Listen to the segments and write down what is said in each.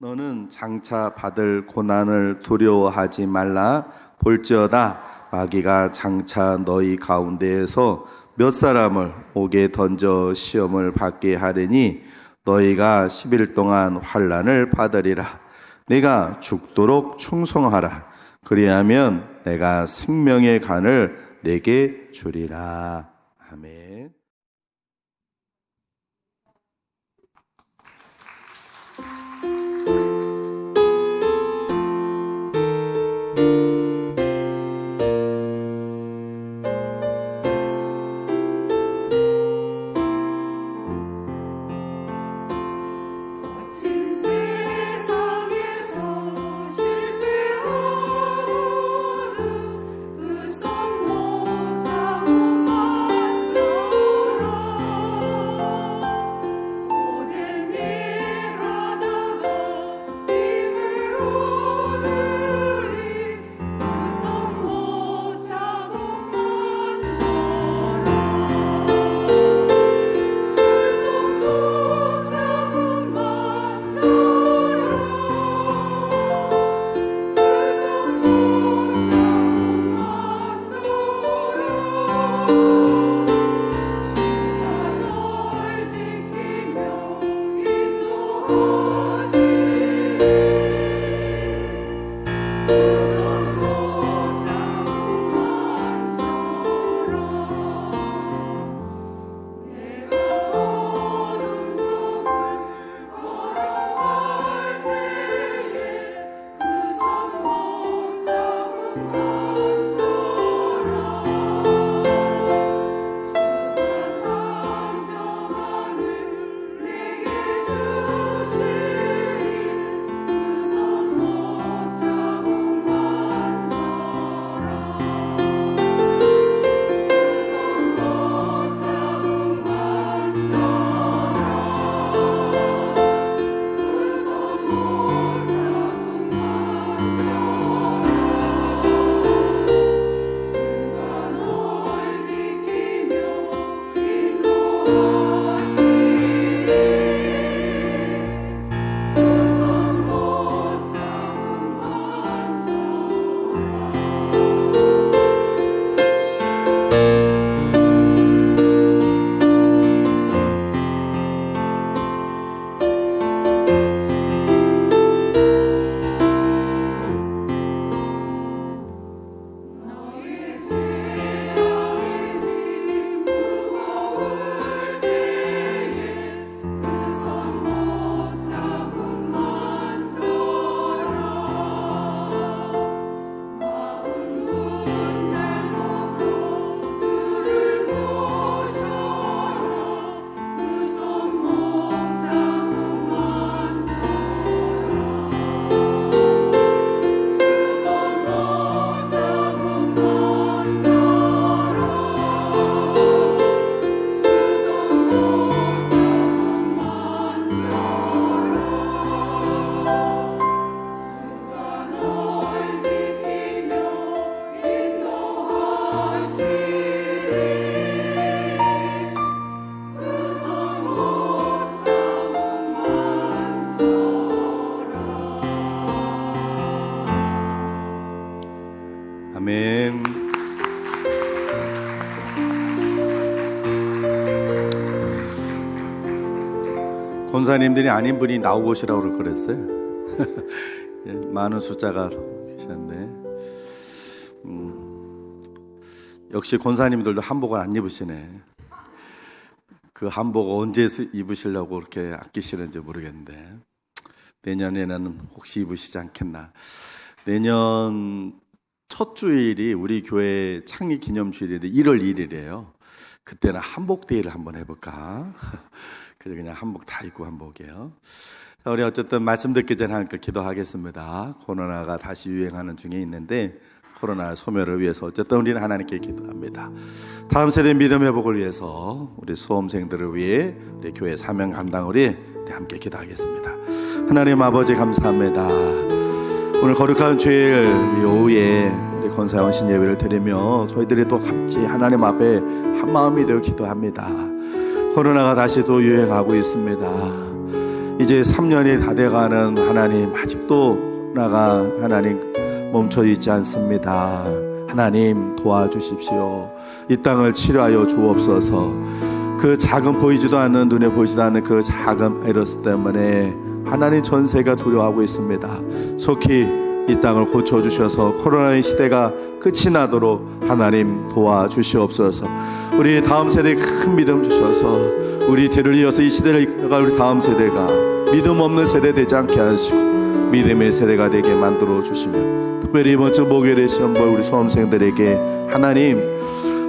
너는 장차 받을 고난을 두려워하지 말라. 볼지어다 마귀가 장차 너희 가운데에서 몇 사람을 옥에 던져 시험을 받게 하리니 너희가 10일 동안 환난을 받으리라. 네가 죽도록 충성하라. 그리하면 내가 생명의 간을 내게 주리라. 아멘. 아멘. 권사님들이 아닌 분이 나오고 오시라고 그랬어요. 많은 숫자가 계셨네. 역시 권사님들도 한복을 안 입으시네. 그 한복 언제 입으시려고 그렇게 아끼시는지 모르겠는데 내년에는 혹시 입으시지 않겠나. 내년 첫 주일이 우리 교회 창립 기념 주일인데 1월 1일이에요. 그때는 한복 데이를 한번 해볼까. 그래서 그냥 한복 다 입고 한복이에요. 자, 우리 어쨌든 말씀 듣기 전에 함께 기도하겠습니다. 코로나가 다시 유행하는 중에 있는데 코로나 소멸을 위해서 어쨌든 우리는 하나님께 기도합니다. 다음 세대 믿음 회복을 위해서 우리 수험생들을 위해 우리 교회 사명 감당을 위해 우리 함께 기도하겠습니다. 하나님 아버지 감사합니다. 오늘 거룩한 주일 오후에 우리 권사원 신예배를 드리며 저희들이 또 같이 하나님 앞에 한 마음이 되어 기도합니다. 코로나가 다시 또 유행하고 있습니다. 이제 3년이 다 돼가는 하나님, 아직도 나가 하나님 멈춰 있지 않습니다. 하나님 도와주십시오. 이 땅을 치료하여 주옵소서. 그 작은 보이지도 않는, 눈에 보이지도 않는 그 작은 바이러스 때문에 하나님 전세가 두려워하고 있습니다. 속히 이 땅을 고쳐주셔서 코로나의 시대가 끝이 나도록 하나님 도와주시옵소서. 우리 다음 세대에 큰 믿음 주셔서 우리 뒤를 이어서 이 시대를 이끌어갈 우리 다음 세대가 믿음 없는 세대 되지 않게 하시고 믿음의 세대가 되게 만들어 주시며, 특별히 이번 주 목요일에 시험 볼 우리 수험생들에게 하나님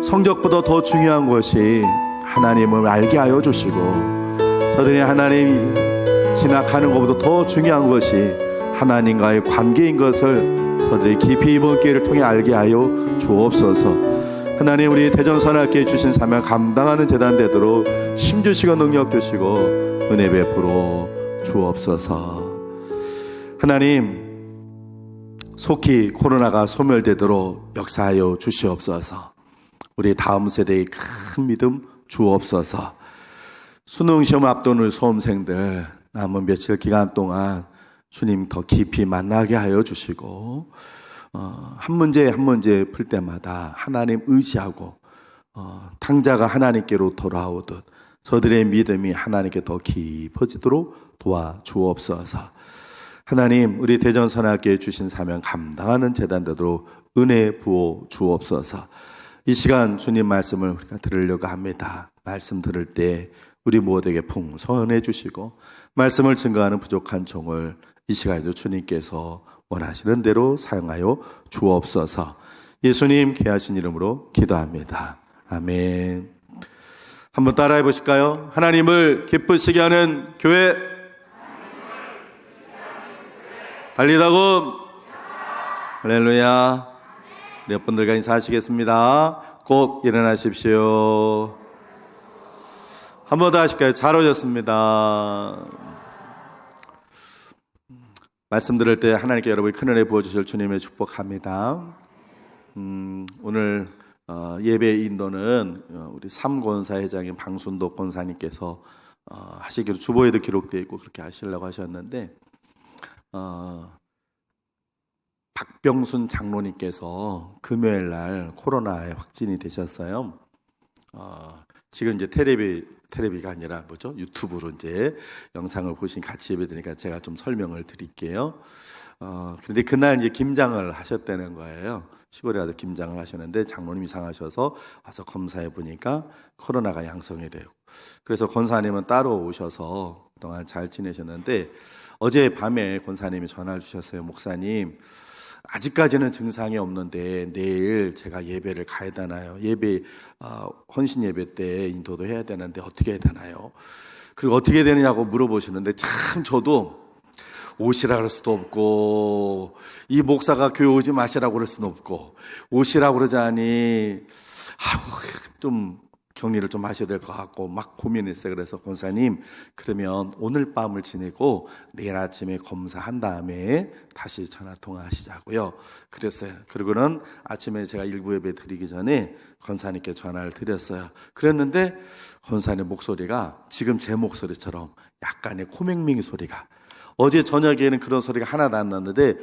성적보다 더 중요한 것이 하나님을 알게 하여 주시고, 저들이 하나님 진학하는 것보다 더 중요한 것이 하나님과의 관계인 것을 저들이 깊이 이번 기회를 통해 알게 하여 주옵소서. 하나님, 우리 대전선악교회 주신 사명 감당하는 재단 되도록 힘 주시고 능력 주시고 은혜 베풀어 주옵소서. 하나님, 속히 코로나가 소멸되도록 역사하여 주시옵소서. 우리 다음 세대의 큰 믿음 주옵소서. 수능 시험 앞두는 수험생들 남은 며칠 기간 동안 주님 더 깊이 만나게 하여 주시고, 한 문제 한 문제 풀 때마다 하나님 의지하고 탕자가 하나님께로 돌아오듯 저들의 믿음이 하나님께 더 깊어지도록 도와주옵소서. 하나님, 우리 대전선악교회 주신 사명 감당하는 재단 되도록 은혜 부어 주옵소서. 이 시간 주님 말씀을 우리가 들으려고 합니다. 말씀 들을 때 우리 모두에게 풍성해 주시고 말씀을 증거하는 부족한 종을 이 시간에도 주님께서 원하시는 대로 사용하여 주옵소서. 예수님 귀하신 이름으로 기도합니다. 아멘. 한번 따라해 보실까요? 하나님을 기쁘시게 하는 교회, 달리다고 할렐루야. 몇 분들과 인사하시겠습니다. 꼭 일어나십시오. 한 번 더 하실까요? 잘 오셨습니다. 말씀 들을 때 하나님께 여러분이 큰 은혜 부어주실 주님의 축복합니다. 오늘 예배 인도는 우리 삼권사 회장인 방순도 권사님께서 하시기로 주보에도 기록되어 있고 그렇게 하시려고 하셨는데, 박병순 장로님께서 금요일 날 코로나에 확진이 되셨어요. 지금 이제 텔레비가 아니라 뭐죠? 유튜브로 이제 영상을 보신 같이 예배 드리니까 제가 좀 설명을 드릴게요. 그런데 그날 이제 김장을 하셨다는 거예요. 시골에 가서 김장을 하셨는데 장로님이 이상하셔서 와서 검사해 보니까 코로나가 양성이 되고, 그래서 권사님은 따로 오셔서 그동안 잘 지내셨는데 어제 밤에 권사님이 전화를 주셨어요. 목사님, 아직까지는 증상이 없는데 내일 제가 예배를 가야 되나요? 예배 헌신 예배 때 인도도 해야 되는데 어떻게 해야 되나요? 그리고 어떻게 되느냐고 물어보시는데, 참 저도 오시라 그럴 수도 없고 이 목사가 교회 오지 마시라고 그럴 수는 없고 오시라고 그러자니 좀 격리를 좀 하셔야 될 것 같고 막 고민했어요. 그래서 권사님, 그러면 오늘 밤을 지내고 내일 아침에 검사한 다음에 다시 전화 통화하시자고요. 그랬어요. 그리고는 아침에 제가 일부 예배 드리기 전에 권사님께 전화를 드렸어요. 그랬는데 권사님 목소리가 지금 제 목소리처럼 약간의 코맹맹이 소리가, 어제 저녁에는 그런 소리가 하나도 안 났는데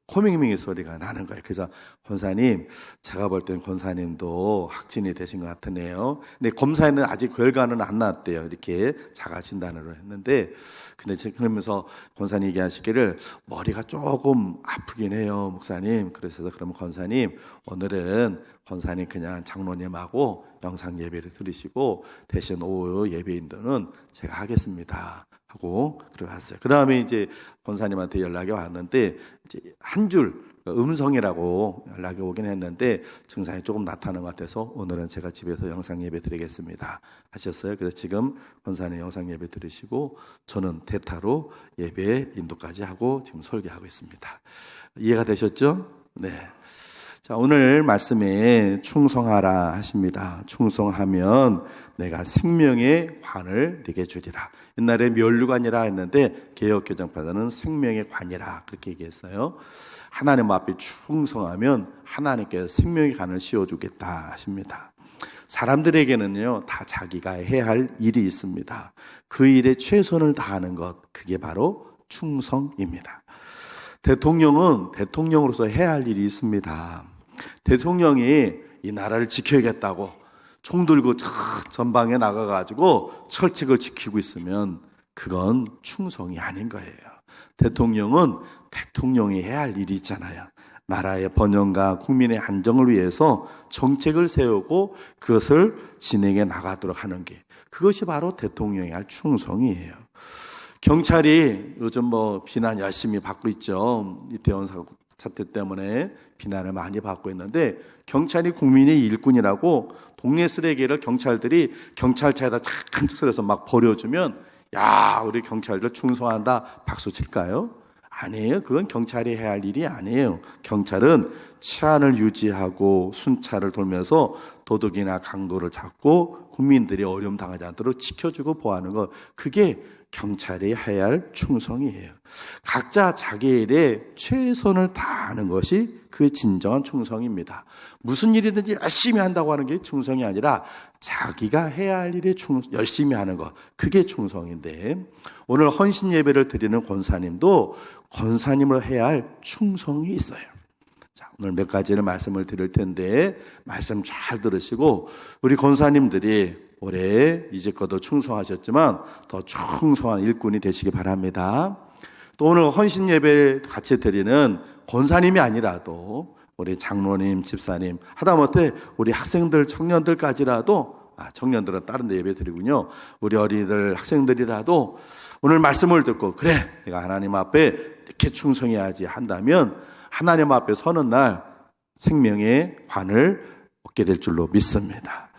코맹맹이 소리가 나는 거예요. 그래서 권사님, 제가 볼 땐 권사님도 확진이 되신 것 같으네요. 근데 검사에는 아직 결과는 안 나왔대요. 이렇게 자가 진단으로 했는데, 근데 그러면서 권사님 얘기하시기를 머리가 조금 아프긴 해요, 목사님. 그래서 그러면 권사님, 오늘은 권사님 그냥 장로님하고 영상 예배를 들으시고 대신 오후 예배 인도는 제가 하겠습니다 하고 그러갔어요. 그 다음에 이제 권사님한테 연락이 왔는데 이제 한 줄 음성이라고 연락이 오긴 했는데 증상이 조금 나타나는 것 같아서 오늘은 제가 집에서 영상 예배 드리겠습니다 하셨어요. 그래서 지금 권사님 영상 예배 들으시고 저는 대타로 예배 인도까지 하고 지금 설교하고 있습니다. 이해가 되셨죠? 네. 자, 오늘 말씀에 충성하라 하십니다. 충성하면 내가 생명의 관을 네게 주리라. 옛날에 면류관이라 했는데 개역개정판에는 생명의 관이라 그렇게 얘기했어요. 하나님 앞에 충성하면 하나님께 생명의 관을 씌워주겠다 하십니다. 사람들에게는요, 다 자기가 해야 할 일이 있습니다. 그 일에 최선을 다하는 것, 그게 바로 충성입니다. 대통령은 대통령으로서 해야 할 일이 있습니다. 대통령이 이 나라를 지켜야겠다고 총 들고 전방에 나가가지고 철칙을 지키고 있으면 그건 충성이 아닌 거예요. 대통령은 대통령이 해야 할 일이 있잖아요. 나라의 번영과 국민의 안정을 위해서 정책을 세우고 그것을 진행해 나가도록 하는 게, 그것이 바로 대통령이 할 충성이에요. 경찰이 요즘 비난 열심히 받고 있죠. 이태원 사태 때문에 비난을 많이 받고 있는데, 경찰이 국민의 일꾼이라고 동네 쓰레기를 경찰들이 경찰차에다 잔뜩 쓸어서 막 버려주면, 야, 우리 경찰들 충성한다 박수 칠까요? 아니에요. 그건 경찰이 해야 할 일이 아니에요. 경찰은 치안을 유지하고 순찰을 돌면서 도둑이나 강도를 잡고 국민들이 어려움 당하지 않도록 지켜주고 보호하는 것, 그게 경찰이 해야 할 충성이에요. 각자 자기 일에 최선을 다하는 것이 그 진정한 충성입니다. 무슨 일이든지 열심히 한다고 하는 게 충성이 아니라 자기가 해야 할 일에 열심히 하는 것, 그게 충성인데, 오늘 헌신 예배를 드리는 권사님도 권사님으로 해야 할 충성이 있어요. 자, 오늘 몇 가지를 말씀을 드릴 텐데 말씀 잘 들으시고, 우리 권사님들이 올해 이제껏도 충성하셨지만 더 충성한 일꾼이 되시기 바랍니다. 또 오늘 헌신 예배를 같이 드리는 권사님이 아니라도 우리 장로님, 집사님, 하다못해 우리 학생들, 청년들까지라도, 청년들은 다른 데 예배 드리군요. 우리 어린이들, 학생들이라도 오늘 말씀을 듣고, 그래, 내가 하나님 앞에 이렇게 충성해야지 한다면 하나님 앞에 서는 날 생명의 관을 얻게 될 줄로 믿습니다.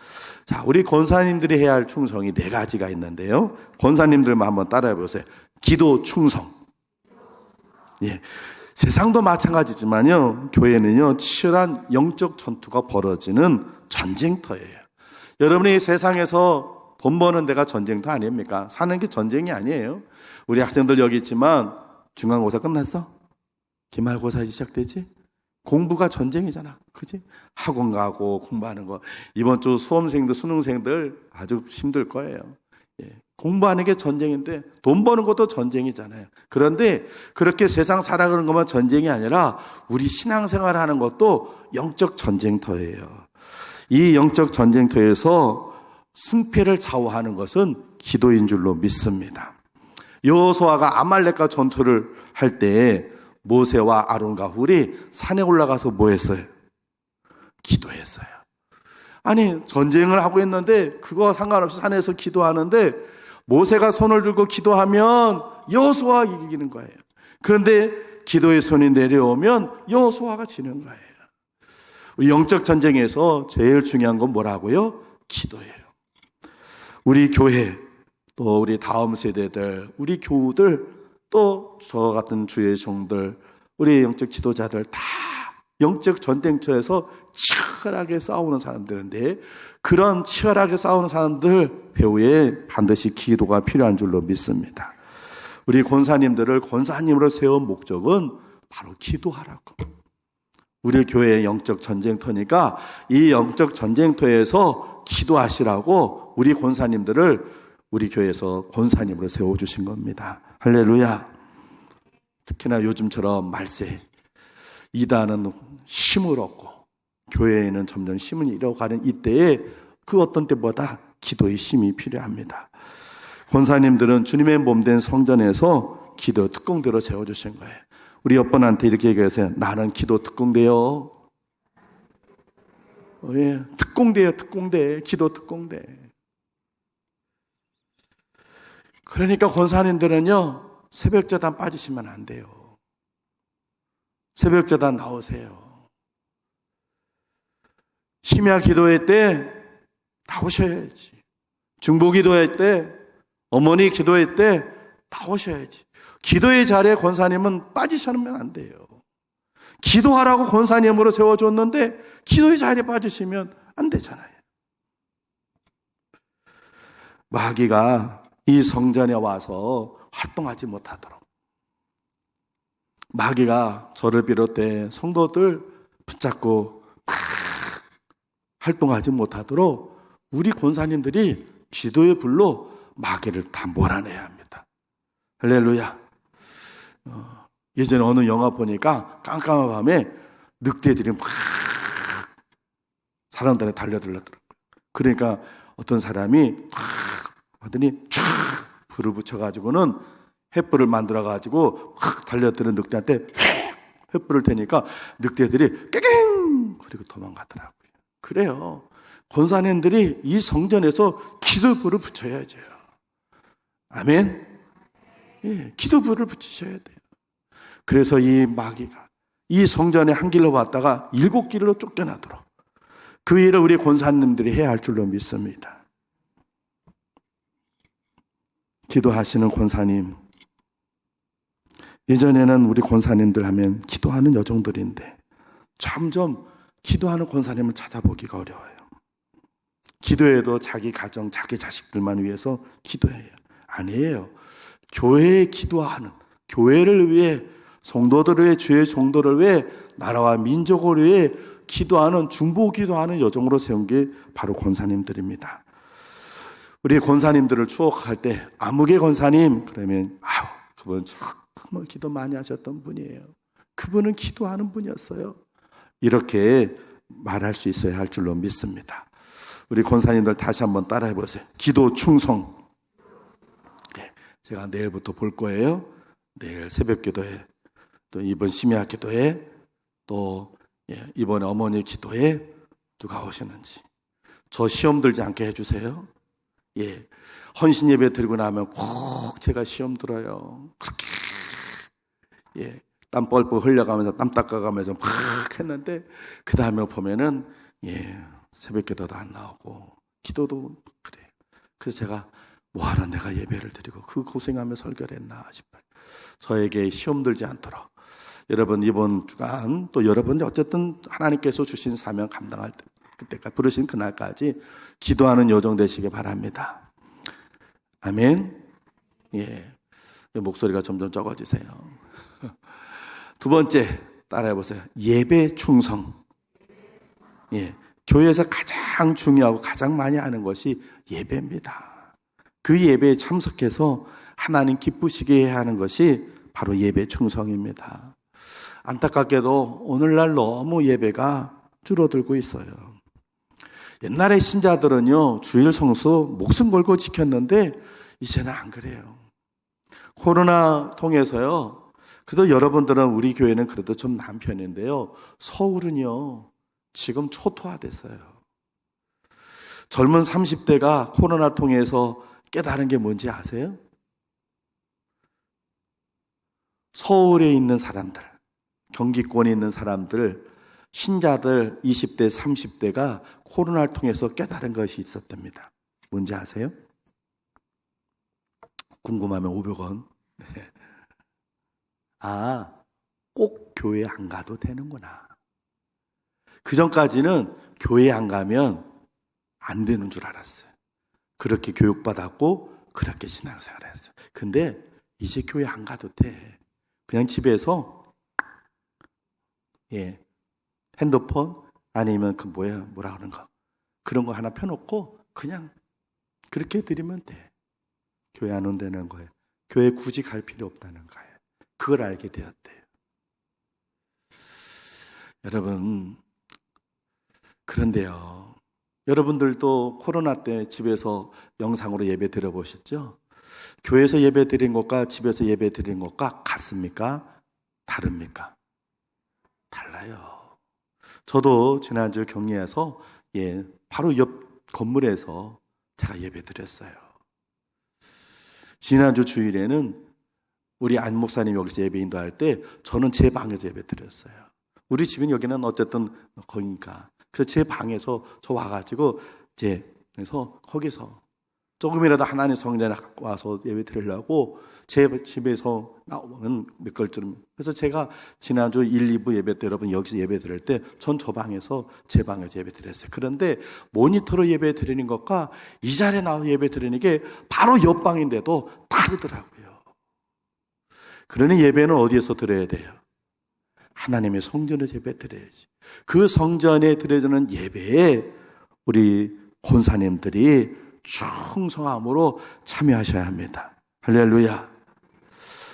자, 우리 권사님들이 해야 할 충성이 4가지가 있는데요. 권사님들만 한번 따라해 보세요. 기도 충성. 예. 세상도 마찬가지지만요, 교회는요, 치열한 영적 전투가 벌어지는 전쟁터예요. 여러분이 세상에서 돈 버는 데가 전쟁터 아닙니까? 사는 게 전쟁이 아니에요. 우리 학생들 여기 있지만 중간고사 끝났어? 기말고사 시작되지? 공부가 전쟁이잖아. 그지? 학원 가고 공부하는 거. 이번 주 수험생들, 수능생들 아주 힘들 거예요. 예. 공부하는 게 전쟁인데 돈 버는 것도 전쟁이잖아요. 그런데 그렇게 세상 살아가는 것만 전쟁이 아니라 우리 신앙생활 하는 것도 영적 전쟁터예요. 이 영적 전쟁터에서 승패를 좌우하는 것은 기도인 줄로 믿습니다. 여호수아가 아말렉과 전투를 할 때 모세와 아론과 훌이 산에 올라가서 뭐 했어요? 기도했어요. 아니, 전쟁을 하고 있는데 그거 상관없이 산에서 기도하는데 모세가 손을 들고 기도하면 여호수아가 이기는 거예요. 그런데 기도의 손이 내려오면 여호수아가 지는 거예요. 영적 전쟁에서 제일 중요한 건 뭐라고요? 기도예요. 우리 교회, 또 우리 다음 세대들, 우리 교우들, 또 저 같은 주의 종들, 우리 영적 지도자들 다 영적 전쟁터에서 치열하게 싸우는 사람들인데, 그런 치열하게 싸우는 사람들 배후에 반드시 기도가 필요한 줄로 믿습니다. 우리 권사님들을 권사님으로 세운 목적은 바로 기도하라고. 우리 교회의 영적 전쟁터니까 이 영적 전쟁터에서 기도하시라고 우리 권사님들을 우리 교회에서 권사님으로 세워주신 겁니다. 할렐루야. 특히나 요즘처럼 말세, 이단은 힘을 얻고 교회에는 점점 힘을 잃어가는 이때에 그 어떤 때보다 기도의 힘이 필요합니다. 권사님들은 주님의 몸된 성전에서 기도 특공대로 세워주신 거예요. 우리 옆분한테 이렇게 얘기하세요. 나는 기도 특공대요. 예, 특공대요, 특공대. 기도 특공대. 그러니까 권사님들은요, 새벽제단 빠지시면 안 돼요. 새벽제단 나오세요. 심야 기도회 때 나오셔야지. 중보 기도회 때, 어머니 기도회 때 나오셔야지. 기도의 자리에 권사님은 빠지시면 안 돼요. 기도하라고 권사님으로 세워줬는데 기도의 자리에 빠지시면 안 되잖아요. 마귀가 이 성전에 와서 활동하지 못하도록, 마귀가 저를 비롯해 성도들 붙잡고 막 활동하지 못하도록 우리 권사님들이 기도의 불로 마귀를 다 몰아내야 합니다. 할렐루야. 예전에 어느 영화 보니까 깜깜한 밤에 늑대들이 막 사람들한테 달려들더라고요. 그러니까 어떤 사람이 막 하더니 쫙 불을 붙여가지고는 횃불을 만들어가지고 확 달려드는 늑대한테 횃불을 대니까 늑대들이 깨갱 그리고 도망가더라고요. 그래요. 권사님들이 이 성전에서 기도불을 붙여야죠. 아멘. 예, 기도불을 붙이셔야 돼요. 그래서 이 마귀가 이 성전에 한 길로 왔다가 7길로 쫓겨나도록 그 일을 우리 권사님들이 해야 할 줄로 믿습니다. 기도하시는 권사님, 예전에는 우리 권사님들 하면 기도하는 여종들인데 점점 기도하는 권사님을 찾아보기가 어려워요. 기도해도 자기 가정, 자기 자식들만 위해서 기도해요. 아니에요. 교회에 기도하는, 교회를 위해, 성도들을 위해, 주의 종도를 위해, 나라와 민족을 위해 기도하는, 중보 기도하는 여종으로 세운 게 바로 권사님들입니다. 우리 권사님들을 추억할 때 아무개 권사님 그러면 그분 정말 기도 많이 하셨던 분이에요. 그분은 기도하는 분이었어요. 이렇게 말할 수 있어야 할 줄로 믿습니다. 우리 권사님들 다시 한번 따라해 보세요. 기도 충성. 네, 제가 내일부터 볼 거예요. 내일 새벽 기도회, 또 이번 심야 기도회, 또 이번에 어머니 기도회 누가 오시는지 저 시험 들지 않게 해주세요. 예, 헌신 예배 드리고 나면 꼭 제가 시험 들어요. 그렇게 땀 뻘뻘 흘려가면서 땀 닦아가면서 막 했는데 그 다음에 보면은 새벽 기도도 안 나오고 기도도 그래요. 그래서 제가 뭐하러 내가 예배를 드리고 그 고생하며 설교를 했나 싶어요. 저에게 시험 들지 않도록 여러분 이번 주간 또 여러분이 어쨌든 하나님께서 주신 사명 감당할 때 그때까지 부르신 그날까지 기도하는 여정 되시길 바랍니다. 아멘. 목소리가 점점 적어지세요. 두 번째 따라해 보세요. 예배 충성. 교회에서 가장 중요하고 가장 많이 하는 것이 예배입니다. 그 예배에 참석해서 하나님 기쁘시게 해야 하는 것이 바로 예배 충성입니다. 안타깝게도 오늘날 너무 예배가 줄어들고 있어요. 옛날에 신자들은요, 주일 성수 목숨 걸고 지켰는데 이제는 안 그래요. 코로나 통해서요, 그래도 여러분들은 우리 교회는 그래도 좀 나은 편인데요, 서울은요 지금 초토화됐어요. 젊은 30대가 코로나 통해서 깨달은 게 뭔지 아세요? 서울에 있는 사람들, 경기권에 있는 사람들, 신자들 20대, 30대가 코로나를 통해서 깨달은 것이 있었답니다. 뭔지 아세요? 궁금하면 500원. 네. 꼭 교회 안 가도 되는구나. 그 전까지는 교회 안 가면 안 되는 줄 알았어요. 그렇게 교육받았고 그렇게 신앙생활을 했어요. 근데 이제 교회 안 가도 돼. 그냥 집에서 핸드폰 아니면 뭐라 그러는 거 그런 거 하나 펴놓고 그냥 그렇게 드리면 돼. 교회 안 온다는 거예요. 교회 굳이 갈 필요 없다는 거예요. 그걸 알게 되었대요. 여러분, 그런데요, 여러분들도 코로나 때 집에서 영상으로 예배 드려보셨죠? 교회에서 예배 드린 것과 집에서 예배 드린 것과 같습니까? 다릅니까? 달라요. 저도 지난주 격리에서 바로 옆 건물에서 제가 예배 드렸어요. 지난주 주일에는 우리 안 목사님 여기서 예배 인도할 때 저는 제 방에서 예배 드렸어요. 우리 집은 여기는 어쨌든 거기니까. 그래서 제 방에서 저 와가지고 그래서 거기서 조금이라도 하나님 성전에 와서 예배 드리려고 제 집에서 나오면 몇 걸쯤. 그래서 제가 지난주 1, 2부 예배 때 여러분 여기서 예배 드릴 때 전 저 방에서 제 방에서 예배 드렸어요. 그런데 모니터로 예배 드리는 것과 이 자리에 나와서 예배 드리는 게 바로 옆방인데도 다르더라고요. 그러니 예배는 어디에서 드려야 돼요? 하나님의 성전에서 예배 드려야지. 그 성전에 드려지는 예배에 우리 권사님들이 충성함으로 참여하셔야 합니다. 할렐루야.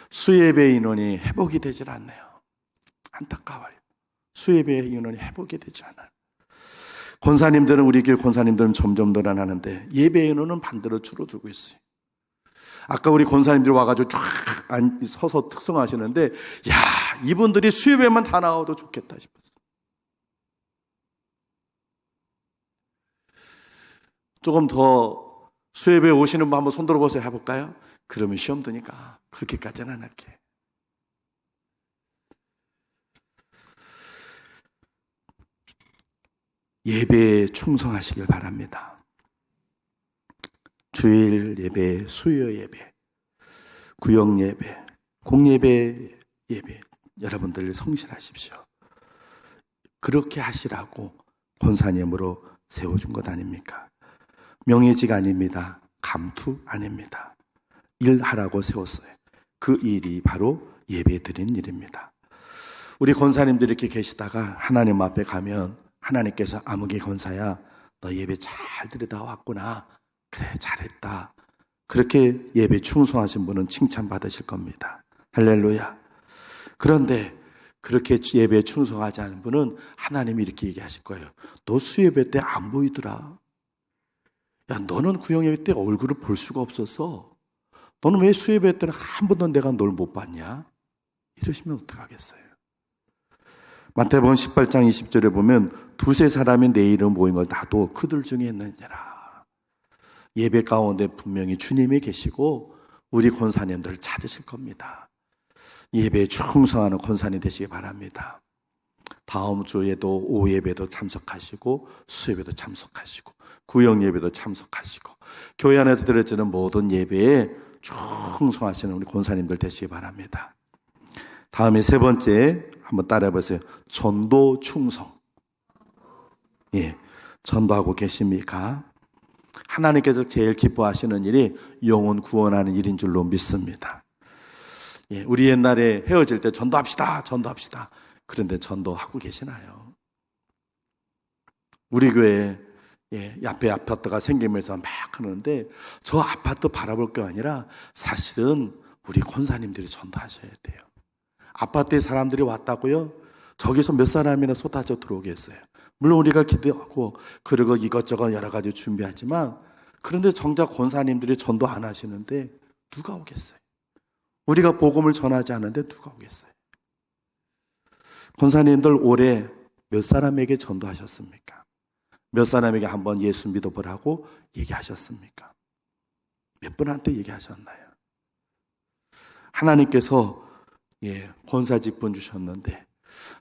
수예배 인원이 회복이 되질 않네요. 안타까워요. 수예배 인원이 회복이 되지 않아요. 권사님들은, 우리 교회 권사님들은 점점 늘어나는데 예배 인원은 반대로 줄어들고 있어요. 아까 우리 권사님들이 와가지고 쫙 서서 특성하시는데, 야, 이분들이 수예배만 다 나와도 좋겠다 싶었어요. 조금 더 수예배 오시는 분 한번 손 들어보세요. 해볼까요? 그러면 시험 드니까 그렇게까지는 안 할게. 예배에 충성하시길 바랍니다. 주일 예배, 수요 예배, 구역 예배, 공예배 예배, 여러분들 성실하십시오. 그렇게 하시라고 권사님으로 세워준 것 아닙니까? 명예직 아닙니다. 감투 아닙니다. 일하라고 세웠어요. 그 일이 바로 예배 드리는 일입니다. 우리 권사님들이 이렇게 계시다가 하나님 앞에 가면 하나님께서 아무개 권사야, 너 예배 잘 드리다 왔구나. 그래, 잘했다. 그렇게 예배 충성하신 분은 칭찬받으실 겁니다. 할렐루야. 그런데 그렇게 예배에 충성하지 않은 분은 하나님이 이렇게 얘기하실 거예요. 너 수예배 때 안 보이더라. 야, 너는 구역예배 때 얼굴을 볼 수가 없었어. 너는 왜 수예배 때는 한 번도 내가 널 못 봤냐? 이러시면 어떡하겠어요? 마태복음 18장 20절에 보면 두세 사람이 내 이름 모인 걸 나도 그들 중에 있느니라. 예배 가운데 분명히 주님이 계시고 우리 권사님들을 찾으실 겁니다. 예배에 충성하는 권사님 되시기 바랍니다. 다음 주에도 오예배도 참석하시고 수예배도 참석하시고 구역 예배도 참석하시고 교회 안에서 드려지는 모든 예배에 충성하시는 우리 권사님들 되시기 바랍니다. 다음에 세 번째 한번 따라해 보세요. 전도 충성. 예, 전도하고 계십니까? 하나님께서 제일 기뻐하시는 일이 영혼 구원하는 일인 줄로 믿습니다. 예, 우리 옛날에 헤어질 때 전도합시다, 전도합시다. 그런데 전도하고 계시나요? 우리 교회에 앞에 아파트가 생기면서 막 하는데 저 아파트 바라볼 게 아니라 사실은 우리 권사님들이 전도하셔야 돼요. 아파트에 사람들이 왔다고요? 저기서 몇 사람이나 쏟아져 들어오겠어요. 물론 우리가 기도하고 그리고 이것저것 여러 가지 준비하지만 그런데 정작 권사님들이 전도 안 하시는데 누가 오겠어요? 우리가 복음을 전하지 않는데 누가 오겠어요? 권사님들 올해 몇 사람에게 전도하셨습니까? 몇 사람에게 한번 예수 믿어보라고 얘기하셨습니까? 몇 분한테 얘기하셨나요? 하나님께서 권사 직분 주셨는데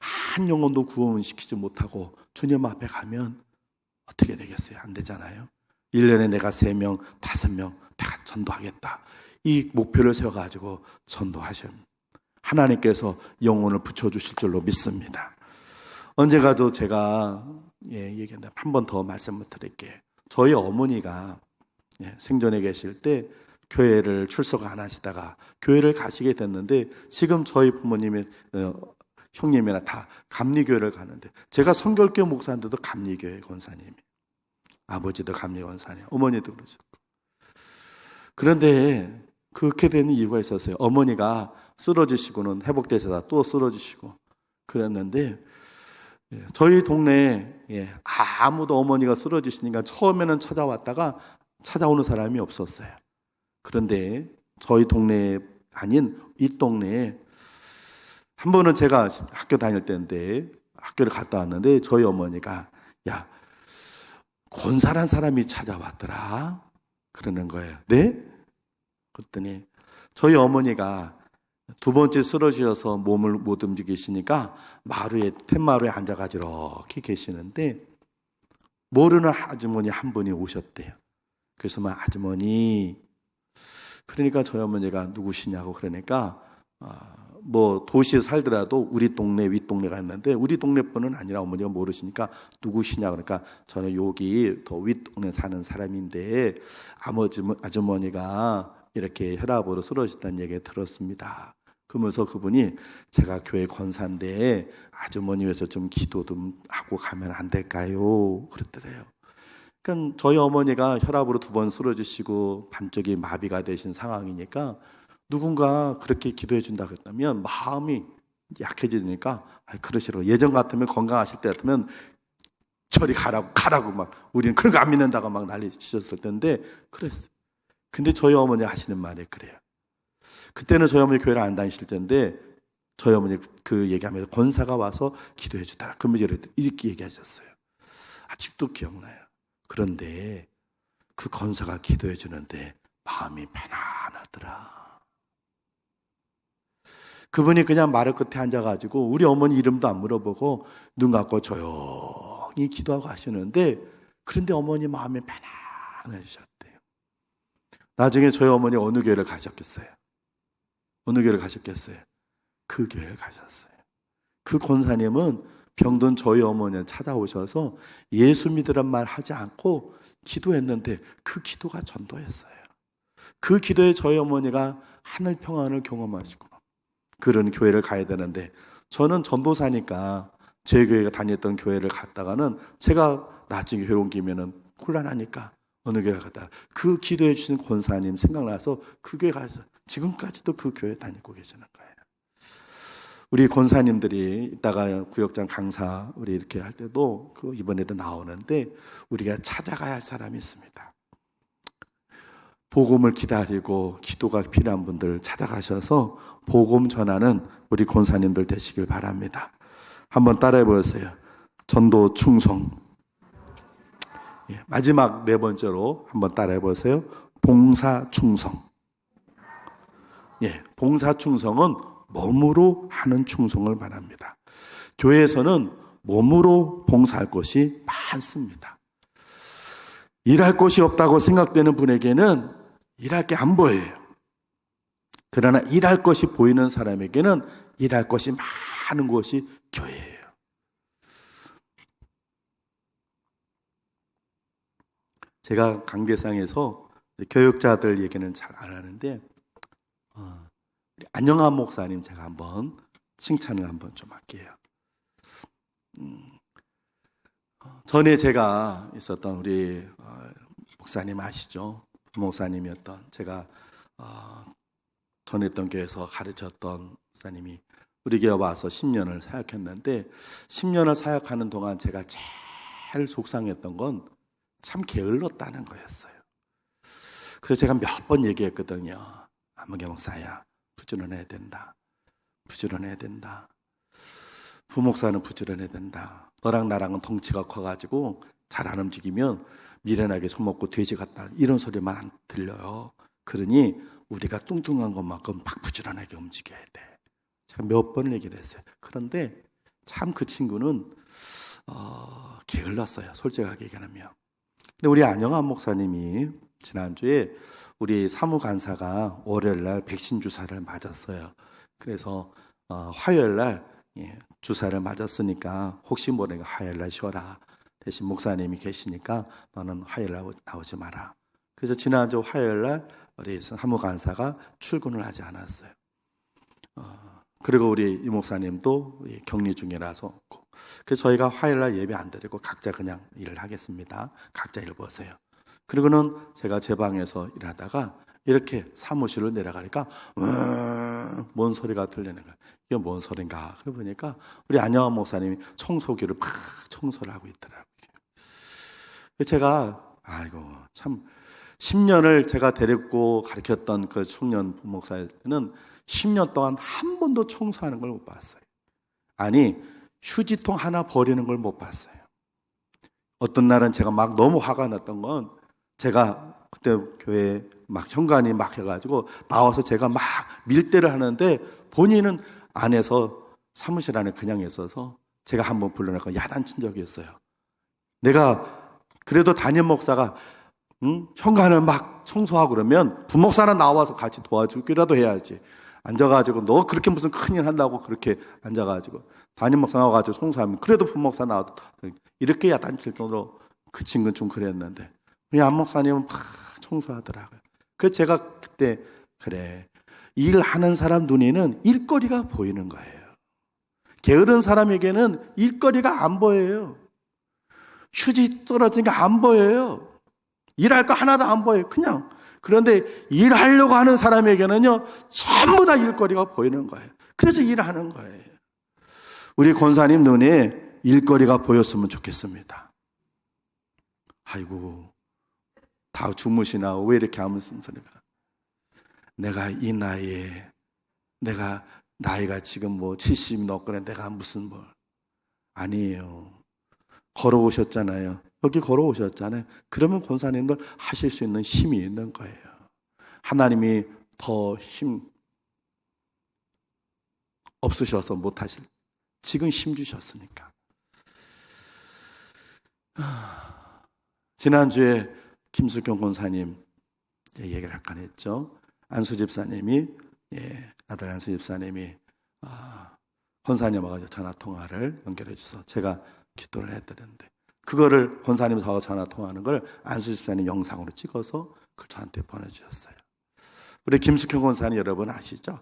한 영혼도 구원시키지 못하고 주님 앞에 가면 어떻게 되겠어요? 안 되잖아요. 1년에 내가 3명, 5명 내가 전도하겠다. 이 목표를 세워가지고 전도하신 하나님께서 영혼을 붙여주실 줄로 믿습니다. 언젠가도 제가 얘기했는데 한 번 더 말씀을 드릴게요. 저희 어머니가 생전에 계실 때 교회를 출석 안 하시다가 교회를 가시게 됐는데 지금 저희 부모님의 형님이나 다 감리교회를 가는데 제가 성결교 목사인데도 감리교회 권사님이, 아버지도 감리 권사님, 어머니도 그러셨고. 그런데 그렇게 되는 이유가 있었어요. 어머니가 쓰러지시고는 회복되셔서 또 쓰러지시고 그랬는데 저희 동네에 아무도 어머니가 쓰러지시니까 처음에는 찾아왔다가 찾아오는 사람이 없었어요. 그런데 저희 동네 아닌 이 동네에 한 번은 제가 학교 다닐 때인데 학교를 갔다 왔는데 저희 어머니가 야, 권사란 사람이 찾아왔더라 그러는 거예요. 네? 그랬더니 저희 어머니가 두 번째 쓰러지셔서 몸을 못 움직이시니까 마루에 툇마루에 앉아가지고 이렇게 계시는데 모르는 아주머니 한 분이 오셨대요. 그래서 막 아주머니, 그러니까 저희 어머니가 누구시냐고 그러니까 뭐 도시에 살더라도 우리 동네 윗동네가 있는데 우리 동네 분은 아니라 어머니가 모르시니까 누구시냐 그러니까 저는 여기 더 윗동네 사는 사람인데 아주머니가 이렇게 혈압으로 쓰러졌다는 얘기 들었습니다. 그러면서 그분이 제가 교회 권사인데 아주머니 위해서 좀 기도 좀 하고 가면 안 될까요? 그랬더래요. 그러니까 저희 어머니가 혈압으로 2번 쓰러지시고 반쪽이 마비가 되신 상황이니까 누군가 그렇게 기도해 준다 그랬다면 마음이 약해지니까 그러시라고. 예전 같으면 건강하실 때 같으면 저리 가라고 막 우리는 그런 거 안 믿는다고 막 난리치셨을 텐데 그랬어요. 근데 저희 어머니 하시는 말이 그래요. 그때는 저희 어머니 교회를 안 다니실 텐데 저희 어머니 그 얘기하면서 권사가 와서 기도해 주더라. 그러면 이렇게 얘기하셨어요. 아직도 기억나요. 그런데 그 권사가 기도해 주는데 마음이 편안하더라. 그분이 그냥 마루 끝에 앉아가지고 우리 어머니 이름도 안 물어보고 눈 감고 조용히 기도하고 하시는데 그런데 어머니 마음이 편안해지셨대요. 나중에 저희 어머니 어느 교회를 가셨겠어요? 어느 교회를 가셨겠어요? 그 교회를 가셨어요. 그 권사님은 병든 저희 어머니를 찾아오셔서 예수 믿으란 말 하지 않고 기도했는데 그 기도가 전도였어요. 그 기도에 저희 어머니가 하늘 평안을 경험하시고 그런 교회를 가야 되는데 저는 전도사니까 제 교회가 다녔던 교회를 갔다가는 제가 나중에 교회 옮기면은 곤란하니까 어느 교회 갔다가 그 기도해 주신 권사님 생각나서 그 교회 가서 지금까지도 그 교회 다니고 계시는 거예요. 우리 권사님들이 이따가 구역장 강사 우리 이렇게 할 때도 그 이번에도 나오는데 우리가 찾아가야 할 사람이 있습니다. 복음을 기다리고 기도가 필요한 분들 찾아가셔서 복음 전하는 우리 권사님들 되시길 바랍니다. 한번 따라해 보세요. 전도 충성. 마지막 4번째로 한번 따라해 보세요. 봉사 충성. 봉사 충성은 몸으로 하는 충성을 말합니다. 교회에서는 몸으로 봉사할 것이 많습니다. 일할 곳이 없다고 생각되는 분에게는 일할 게 안 보여요. 그러나 일할 것이 보이는 사람에게는 일할 것이 많은 곳이 교회예요. 제가 강대상에서 교육자들 얘기는 잘 안 하는데 안영환 목사님 제가 한번 칭찬을 한번 좀 할게요. 전에 제가 있었던 우리 목사님 아시죠? 목사님이었던 제가 전했던 교회에서 가르쳤던 목사님이 우리 교회 와서 10년을 사역했는데 10년을 사역하는 동안 제가 제일 속상했던 건 참 게을렀다는 거였어요. 그래서 제가 몇 번 얘기했거든요. 아무개 목사야, 부지런해야 된다. 부지런해야 된다. 부목사는 부지런해야 된다. 너랑 나랑은 덩치가 커가지고 잘 안 움직이면 미련하게 손먹고 돼지 같다. 이런 소리만 안 들려요. 그러니 우리가 뚱뚱한 것만큼 막 부지런하게 움직여야 돼. 제가 몇 번 얘기를 했어요. 그런데 참 그 친구는 게을렀어요. 솔직하게 얘기하면. 근데 우리 안영환 목사님이 지난주에 우리 사무간사가 월요일날 백신 주사를 맞았어요. 그래서 화요일날 주사를 맞았으니까 혹시 모르니까 화요일날 쉬어라. 대신 목사님이 계시니까 너는 화요일날 나오지 마라. 그래서 지난주 화요일날 우리 사무간사가 출근을 하지 않았어요. 그리고 우리 이 목사님도 격리 중이라서 그래서 저희가 화요일날 예배 안 드리고 각자 그냥 일을 하겠습니다. 각자 일 보세요. 그리고는 제가 제 방에서 일하다가 이렇게 사무실로 내려가니까 뭔 소리가 들리는 거예요. 이게 뭔 소린가? 그러고 보니까 우리 안영환 목사님이 청소기를 팍 청소를 하고 있더라고요. 제가 참 10년을 제가 데리고 가르쳤던 그 청년 부목사는 10년 동안 한 번도 청소하는 걸 못 봤어요. 아니 휴지통 하나 버리는 걸 못 봤어요. 어떤 날은 제가 막 너무 화가 났던 건 제가 그때 교회 막 현관이 막혀가지고 나와서 제가 막 밀대를 하는데 본인은 안에서 사무실 안에 그냥 있어서 제가 한번 불러내고 야단친 적이 있어요. 내가 그래도 담임 목사가 현관을 막 청소하고 그러면 부목사는 나와서 같이 도와주기라도 해야지. 앉아가지고 너 그렇게 무슨 큰일 한다고 그렇게 앉아가지고 담임 목사 나와가지고 청소하면 그래도 부목사 나와도 이렇게 야단칠 정도로 그 친구는 좀 그랬는데 우리 안 목사님은 막 청소하더라고요. 그래서 제가 그때 그래 일하는 사람 눈에는 일거리가 보이는 거예요. 게으른 사람에게는 일거리가 안 보여요. 휴지 떨어지니까 안 보여요. 일할 거 하나도 안 보여요. 그냥. 그런데 일하려고 하는 사람에게는요, 전부 다 일거리가 보이는 거예요. 그래서 일하는 거예요. 우리 권사님 눈에 일거리가 보였으면 좋겠습니다. 아이고, 다 주무시나 왜 이렇게 하면서 소리가. 내가 이 나이에, 내가 나이가 지금 뭐 70 넘거나 내가 무슨 뭐. 아니에요. 걸어오셨잖아요. 여기 걸어오셨잖아요. 그러면 권사님들 하실 수 있는 힘이 있는 거예요. 하나님이 더 힘 없으셔서 못하실, 지금 힘 주셨으니까. 지난주에 김숙경 권사님 얘기를 약간 했죠. 안수 집사님이, 아들 안수 집사님이 권사님하고 전화 통화를 연결해 주셔서 제가 기도를 해드렸는데, 그거를 권사님하고 전화 통화하는 걸 안수 집사님 영상으로 찍어서 그걸 저한테 보내주셨어요. 우리 김숙형 권사님 여러분 아시죠?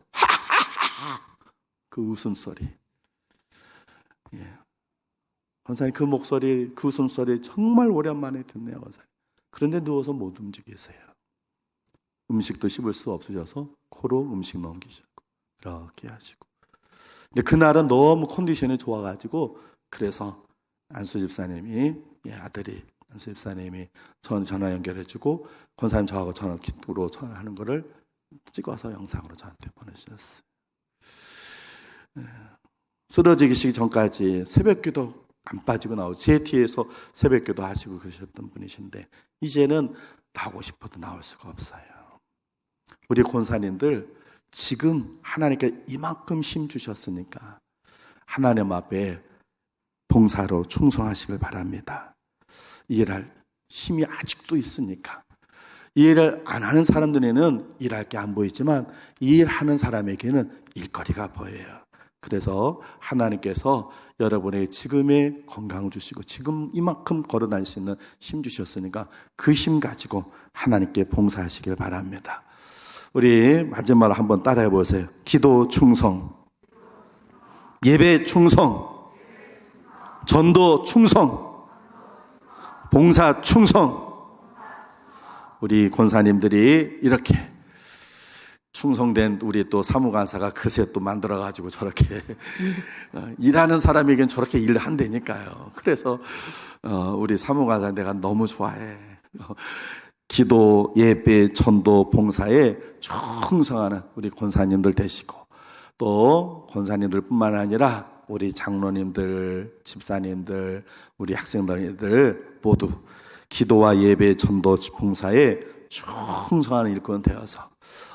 그 웃음소리. 권사님 그 목소리, 그 웃음소리 정말 오랜만에 듣네요, 권사님. 그런데 누워서 못 움직이세요. 음식도 씹을 수 없으셔서 코로 음식 넘기시고 이렇게 하시고. 근데 그날은 너무 컨디션이 좋아가지고, 그래서 안수 집사님이, 아들이 안수 집사님이 전화 연결해주고 권사님 저하고 기도로 전화하는 거를 찍어서 영상으로 저한테 보내주셨어요. 쓰러지기 전까지 새벽기도 안 빠지고 나오고 제티에서 새벽기도 하시고 그러셨던 분이신데, 이제는 나오고 싶어도 나올 수가 없어요. 우리 권사님들 지금 하나님께 이만큼 힘 주셨으니까 하나님 앞에 봉사로 충성하시길 바랍니다. 일할 힘이 아직도 있으니까. 일을 안 하는 사람들에는 일할 게 안 보이지만 일하는 사람에게는 일거리가 보여요. 그래서 하나님께서 여러분의 지금의 건강을 주시고 지금 이만큼 걸어 다닐 수 있는 힘 주셨으니까 그 힘 가지고 하나님께 봉사하시길 바랍니다. 우리 마지막으로 한번 따라해 보세요. 기도 충성, 예배 충성, 전도 충성, 봉사 충성. 우리 권사님들이 이렇게 충성된 우리 또 사무관사가 그새 또 만들어가지고 저렇게 일하는 사람에겐 저렇게 일을 한다니까요. 그래서 우리 사무관사 내가 너무 좋아해. 기도, 예배, 전도, 봉사에 충성하는 우리 권사님들 되시고, 또 권사님들뿐만 아니라 우리 장로님들, 집사님들, 우리 학생들 모두 기도와 예배, 전도, 봉사에 충성하는 일꾼 되어서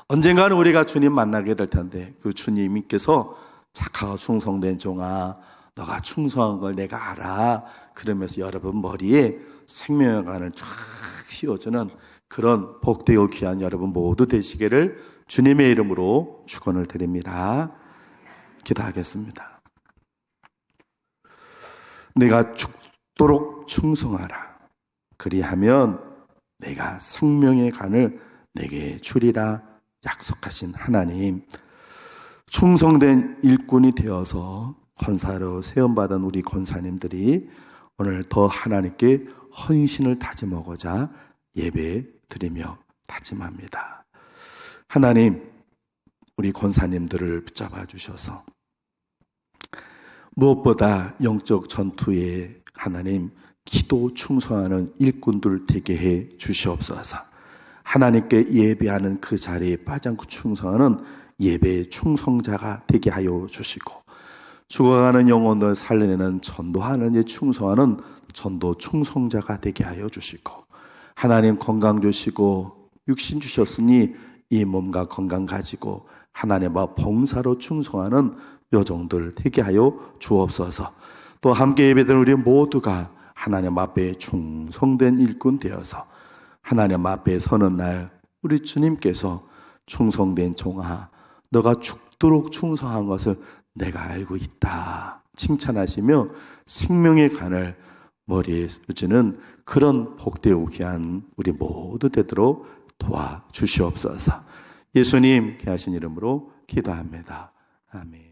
언젠가는 우리가 주님 만나게 될 텐데, 그 주님께서 착하고 충성된 종아, 너가 충성한 걸 내가 알아, 그러면서 여러분 머리에 생명의 관을 쫙 씌워주는 그런 복되고 귀한 여러분 모두 되시기를 주님의 이름으로 축원을 드립니다. 기도하겠습니다. 내가 죽도록 충성하라. 그리하면 내가 생명의 간을 내게 주리라 약속하신 하나님, 충성된 일꾼이 되어서 권사로 세움받은 우리 권사님들이 오늘 더 하나님께 헌신을 다짐하고자 예배 드리며 다짐합니다. 하나님, 우리 권사님들을 붙잡아 주셔서 무엇보다 영적 전투에 하나님 기도 충성하는 일꾼들 되게 해 주시옵소서. 하나님께 예배하는 그 자리에 빠지 않고 충성하는 예배 충성자가 되게 하여 주시고, 죽어가는 영혼을 살려내는 전도하는 데 충성하는 전도 충성자가 되게 하여 주시고, 하나님 건강 주시고 육신 주셨으니 이 몸과 건강 가지고 하나님 앞 봉사로 충성하는 여종들 되게 하여 주옵소서. 또 함께 예배드리는 우리 모두가 하나님 앞에 충성된 일꾼 되어서 하나님 앞에 서는 날 우리 주님께서 충성된 종아, 너가 죽도록 충성한 것을 내가 알고 있다 칭찬하시며 생명의 간을 머리에 주시는 그런 복되고 귀한 우리 모두 되도록 도와주시옵소서. 예수님 귀하신 이름으로 기도합니다. 아멘.